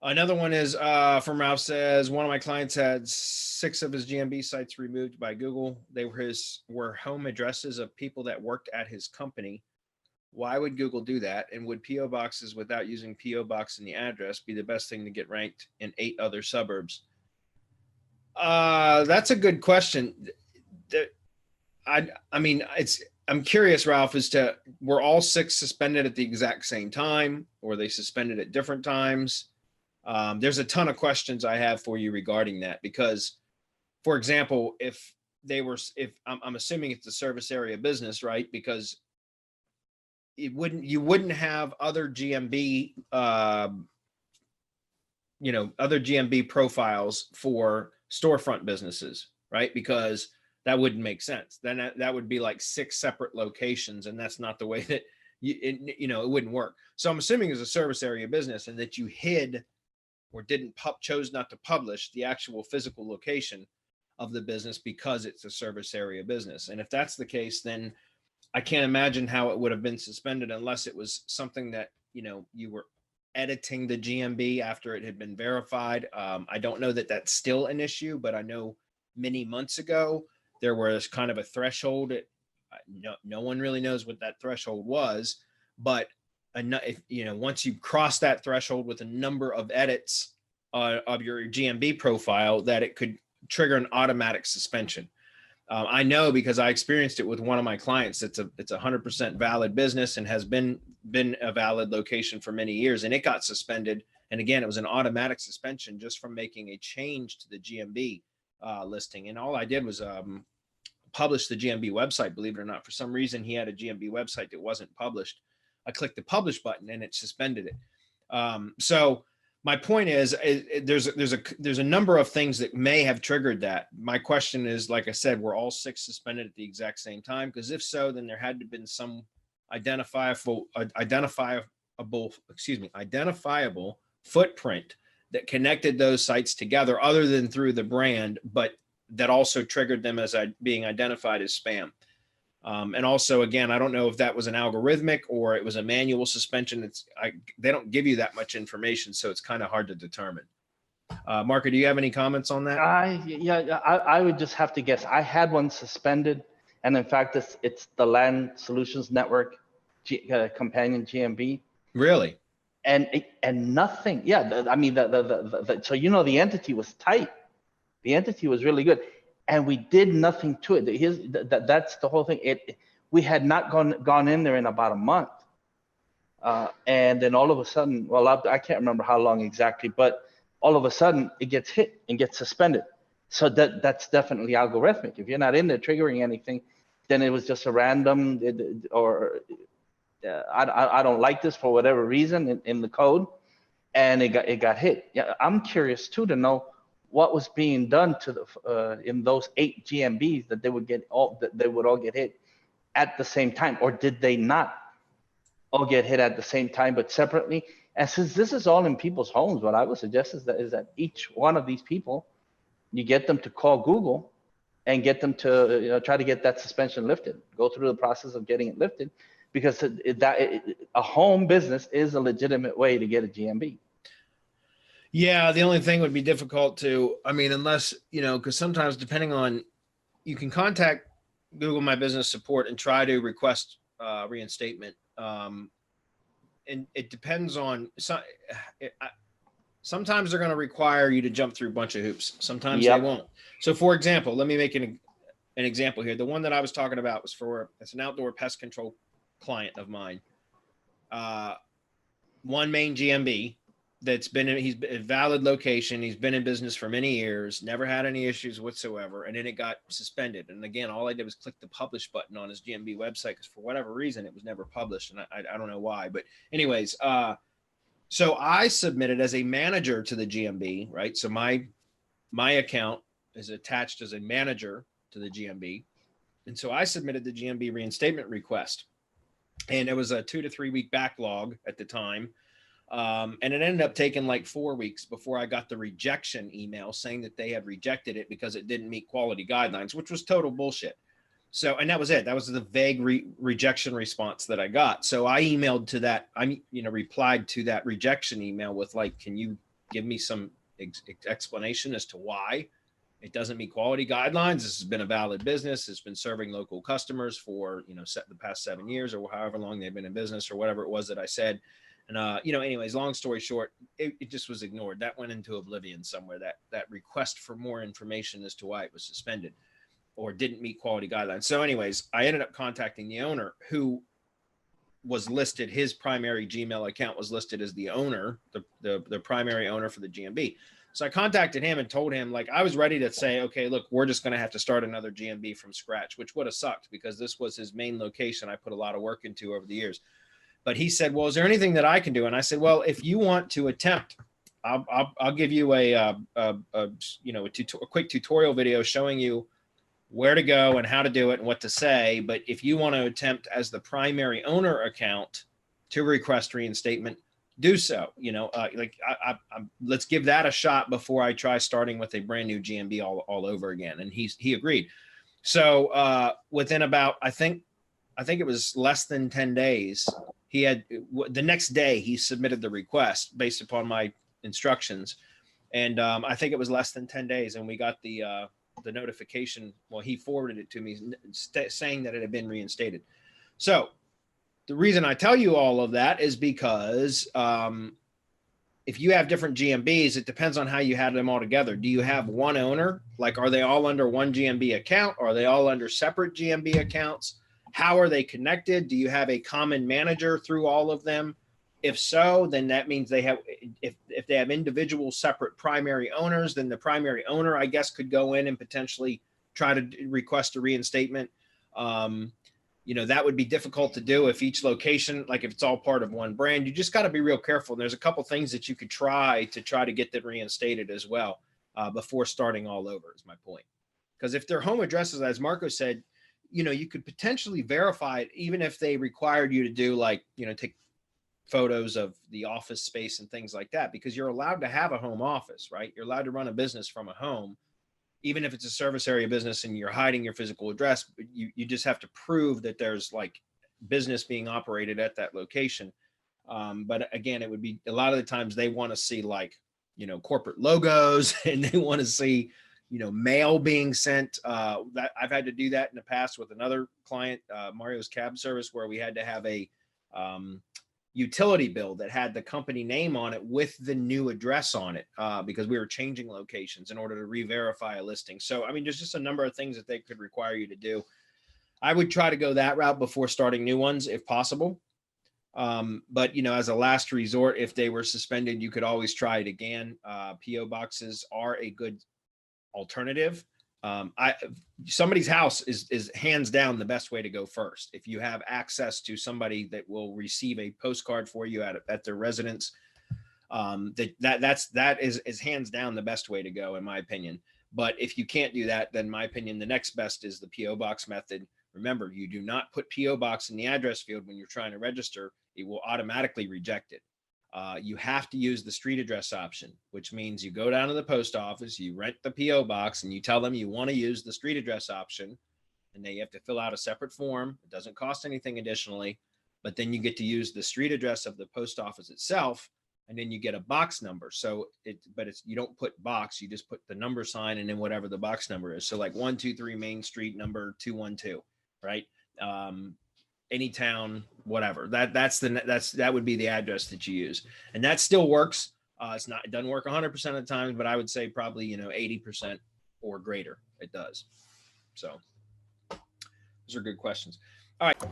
Another one is from Ralph says, one of my clients had 6 of his GMB sites removed by Google. They were home addresses of people that worked at his company. Why would Google do that? And would PO boxes without using PO box in the address be the best thing to get ranked in 8 other suburbs? That's a good question. I mean, I'm curious, Ralph, as to were all 6 suspended at the exact same time, or they suspended at different times? There's a ton of questions I have for you regarding that, because, for example, if I'm assuming it's a service area business, right? Because you wouldn't have other GMB, other GMB profiles for storefront businesses, right? Because that wouldn't make sense. Then that would be like 6 separate locations, and that's not the way that it wouldn't work. So I'm assuming it's a service area business, and that you hid or chose not to publish the actual physical location of the business because it's a service area business. And if that's the case, then I can't imagine how it would have been suspended unless it was something that, you were editing the GMB after it had been verified. I don't know that that's still an issue, but I know many months ago, there was kind of a threshold. No one really knows what that threshold was, but once you cross that threshold with a number of edits of your GMB profile, that it could trigger an automatic suspension. I know because I experienced it with one of my clients. It's a 100% valid business and has been a valid location for many years, and it got suspended. And again, it was an automatic suspension just from making a change to the GMB listing. And all I did was publish the GMB website. Believe it or not, for some reason he had a GMB website that wasn't published. I clicked the publish button and it suspended it. So my point is, there's a number of things that may have triggered that. My question is, like I said, were all 6 suspended at the exact same time? Because if so, then there had to have been some identifiable footprint that connected those sites together, other than through the brand, but that also triggered them as being identified as spam. And also, again, I don't know if that was an algorithmic or it was a manual suspension. They don't give you that much information, so it's kind of hard to determine. Marco, do you have any comments on that? I would just have to guess. I had one suspended, and in fact, it's the Land Solutions Network companion GMB. Really? And nothing. Yeah, I mean, so the entity was tight. The entity was really good. And we did nothing to it. That's the whole thing. We had not gone in there in about a month, and then all of a sudden, well, I can't remember how long exactly, but all of a sudden it gets hit and gets suspended. So that's definitely algorithmic. If you're not in there triggering anything, then it was just a random, I don't like this for whatever reason in the code, and it got hit. Yeah, I'm curious too to know what was being done to the in those 8 GMBs that they would all get hit at the same time, or did they not all get hit at the same time but separately? And since this is all in people's homes, what I would suggest is that each one of these people, you get them to call Google and get them to try to get that suspension lifted. Go through the process of getting it lifted, because a home business is a legitimate way to get a GMB. Yeah, the only thing would be difficult unless, because sometimes you can contact Google My Business support and try to request reinstatement. And it depends on, sometimes they're going to require you to jump through a bunch of hoops. Sometimes they won't. So for example, let me make an example here. The one that I was talking about was it's an outdoor pest control client of mine. One main GMB. He's a valid location. He's been in business for many years, never had any issues whatsoever. And then it got suspended. And again, all I did was click the publish button on his GMB website, because for whatever reason, it was never published. And I don't know why, but anyways, so I submitted as a manager to the GMB, right? So my account is attached as a manager to the GMB. And so I submitted the GMB reinstatement request, and it was a 2 to 3 week backlog at the time. And it ended up taking like 4 weeks before I got the rejection email saying that they had rejected it because it didn't meet quality guidelines, which was total bullshit. So, and that was it. That was the vague rejection response that I got. So I emailed to that, replied to that rejection email with like, can you give me some explanation as to why it doesn't meet quality guidelines. This has been a valid business. It's been serving local customers for, the past 7 years or however long they've been in business or whatever it was that I said. And, anyways, long story short, it just was ignored. That went into oblivion somewhere, that request for more information as to why it was suspended or didn't meet quality guidelines. So anyways, I ended up contacting the owner, who was listed, his primary Gmail account was listed as the owner, the primary owner for the GMB. So I contacted him and told him, like, I was ready to say, okay, look, we're just going to have to start another GMB from scratch, which would have sucked because this was his main location. I put a lot of work into over the years. But he said, well, is there anything that I can do? And I said, well, if you want to attempt, I'll give you a quick tutorial video showing you where to go and how to do it and what to say. But if you want to attempt as the primary owner account to request reinstatement, do so. Let's give that a shot before I try starting with a brand new GMB all over again. And he agreed. So within about, I think it was less than 10 days, the next day he submitted the request based upon my instructions. And I think it was less than 10 days. And we got the notification. Well, he forwarded it to me saying that it had been reinstated. So the reason I tell you all of that is because if you have different GMBs, it depends on how you had them all together. Do you have one owner? Like, are they all under one GMB account? Are they all under separate GMB accounts? How are they connected? Do you have a common manager through all of them? If so, then that means they have, if they have individual separate primary owners, then the primary owner, I guess, could go in and potentially try to request a reinstatement. That would be difficult to do if each location, like if it's all part of one brand. You just got to be real careful. And there's a couple things that you could try to get them reinstated as well before starting all over, is my point. Because if their home addresses, as Marco said, you could potentially verify it even if they required you to do take photos of the office space and things like that, because you're allowed to have a home office, right? You're allowed to run a business from a home, even if it's a service area business and you're hiding your physical address. You just have to prove that there's like business being operated at that location. But again, it would be a lot of the times they want to see corporate logos and they want to see, mail being sent. That I've had to do that in the past with another client, Mario's Cab Service, where we had to have a utility bill that had the company name on it with the new address on it because we were changing locations in order to re-verify a listing. So, there's just a number of things that they could require you to do. I would try to go that route before starting new ones if possible. But, as a last resort, if they were suspended, you could always try it again. PO boxes are a good alternative. Somebody's house is hands down the best way to go first. If you have access to somebody that will receive a postcard for you at their residence, that is hands down the best way to go, in my opinion. But if you can't do that, then in my opinion, the next best is the PO box method. Remember, you do not put PO box in the address field when you're trying to register. It will automatically reject it. You have to use the street address option, which means you go down to the post office, you rent the PO box, and you tell them you want to use the street address option, and then you have to fill out a separate form. It doesn't cost anything additionally, but then you get to use the street address of the post office itself, and then you get a box number. So you don't put box, you just put the number sign and then whatever the box number is. So like 123 Main Street, number 212, right? Any town, whatever. That would be the address that you use, and that still works. It doesn't work 100% of the time, but I would say probably 80% or greater it does. So those are good questions. All right.